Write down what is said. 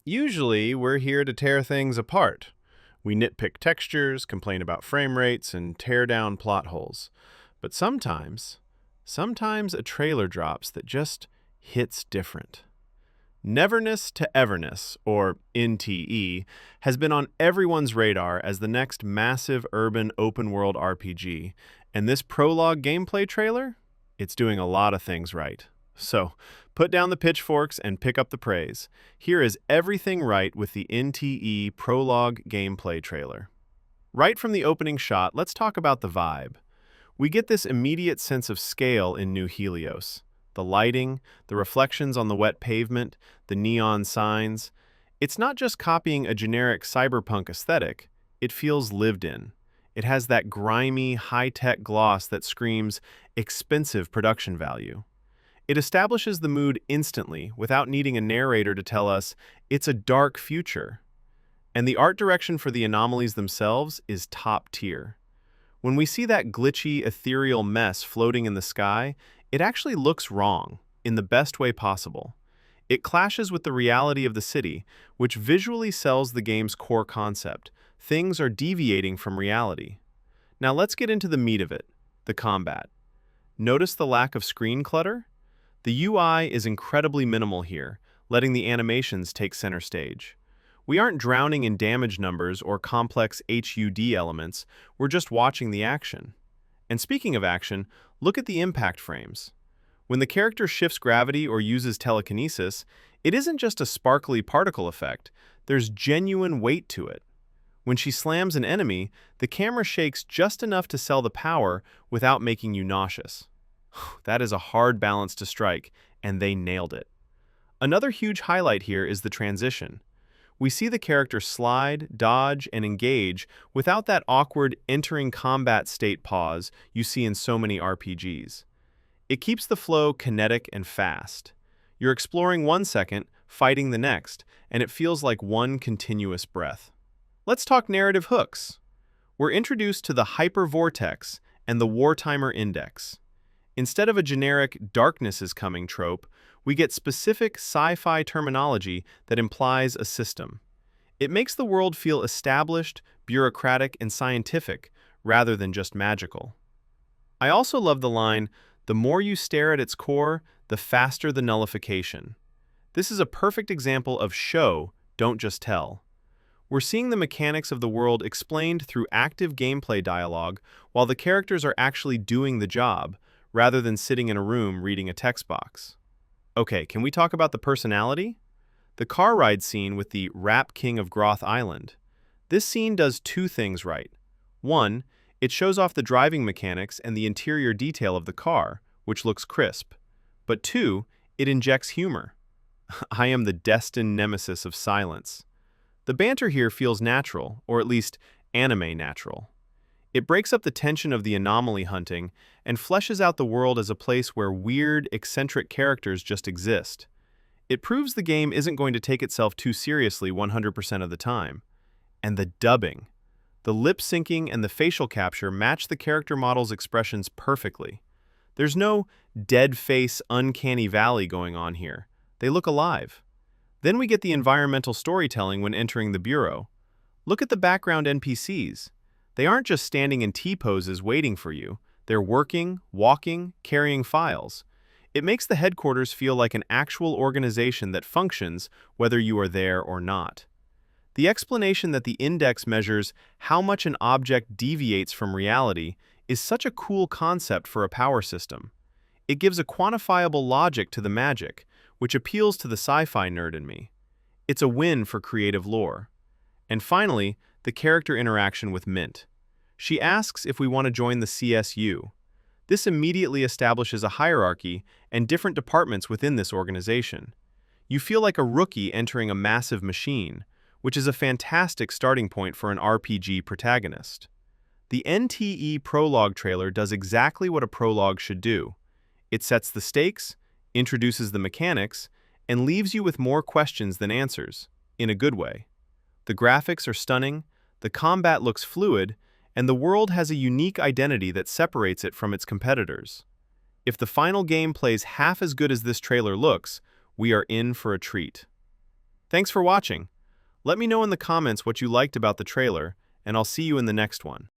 Usually, we're here to tear things apart. We nitpick textures, complain about frame rates, and tear down plot holes. But sometimes a trailer drops that just hits different. Neverness to Everness, or NTE, has been on everyone's radar as the next massive urban open-world RPG, and this prologue gameplay trailer? It's doing a lot of things right. So, put down the pitchforks and pick up the praise. Here is everything right with the NTE Prologue gameplay trailer. Right from the opening shot, let's talk about the vibe. We get this immediate sense of scale in New Helios. The lighting, the reflections on the wet pavement, the neon signs. It's not just copying a generic cyberpunk aesthetic, it feels lived in. It has that grimy, high-tech gloss that screams expensive production value. It establishes the mood instantly without needing a narrator to tell us it's a dark future. And the art direction for the anomalies themselves is top tier. When we see that glitchy, ethereal mess floating in the sky, it actually looks wrong, in the best way possible. It clashes with the reality of the city, which visually sells the game's core concept. Things are deviating from reality. Now let's get into the meat of it, the combat. Notice the lack of screen clutter? The UI is incredibly minimal here, letting the animations take center stage. We aren't drowning in damage numbers or complex HUD elements, we're just watching the action. And speaking of action, look at the impact frames. When the character shifts gravity or uses telekinesis, it isn't just a sparkly particle effect, there's genuine weight to it. When she slams an enemy, the camera shakes just enough to sell the power without making you nauseous. That is a hard balance to strike, and they nailed it. Another huge highlight here is the transition. We see the character slide, dodge, and engage without that awkward entering combat state pause you see in so many RPGs. It keeps the flow kinetic and fast. You're exploring one second, fighting the next, and it feels like one continuous breath. Let's talk narrative hooks. We're introduced to the Hyper Vortex and the Wartimer Index. Instead of a generic darkness is coming trope, we get specific sci-fi terminology that implies a system. It makes the world feel established, bureaucratic, and scientific, rather than just magical. I also love the line, "The more you stare at its core, the faster the nullification." This is a perfect example of show, don't just tell. We're seeing the mechanics of the world explained through active gameplay dialogue while the characters are actually doing the job, rather than sitting in a room reading a text box. Okay, can we talk about the personality? The car ride scene with the Rap King of Groth Island. This scene does two things right. One, it shows off the driving mechanics and the interior detail of the car, which looks crisp. But two, it injects humor. I am the destined nemesis of silence. The banter here feels natural, or at least anime natural. It breaks up the tension of the anomaly hunting and fleshes out the world as a place where weird, eccentric characters just exist. It proves the game isn't going to take itself too seriously 100% of the time. And the dubbing. The lip syncing and the facial capture match the character model's expressions perfectly. There's no dead face, uncanny valley going on here. They look alive. Then we get the environmental storytelling when entering the bureau. Look at the background NPCs. They aren't just standing in T-poses waiting for you. They're working, walking, carrying files. It makes the headquarters feel like an actual organization that functions whether you are there or not. The explanation that the index measures how much an object deviates from reality is such a cool concept for a power system. It gives a quantifiable logic to the magic, which appeals to the sci-fi nerd in me. It's a win for creative lore. And finally, the character interaction with Mint. She asks if we want to join the CSU. This immediately establishes a hierarchy and different departments within this organization. You feel like a rookie entering a massive machine, which is a fantastic starting point for an RPG protagonist. The NTE Prologue trailer does exactly what a prologue should do. It sets the stakes, introduces the mechanics, and leaves you with more questions than answers, in a good way. The graphics are stunning, the combat looks fluid, and the world has a unique identity that separates it from its competitors. If the final game plays half as good as this trailer looks, we are in for a treat. Thanks for watching. Let me know in the comments what you liked about the trailer, and I'll see you in the next one.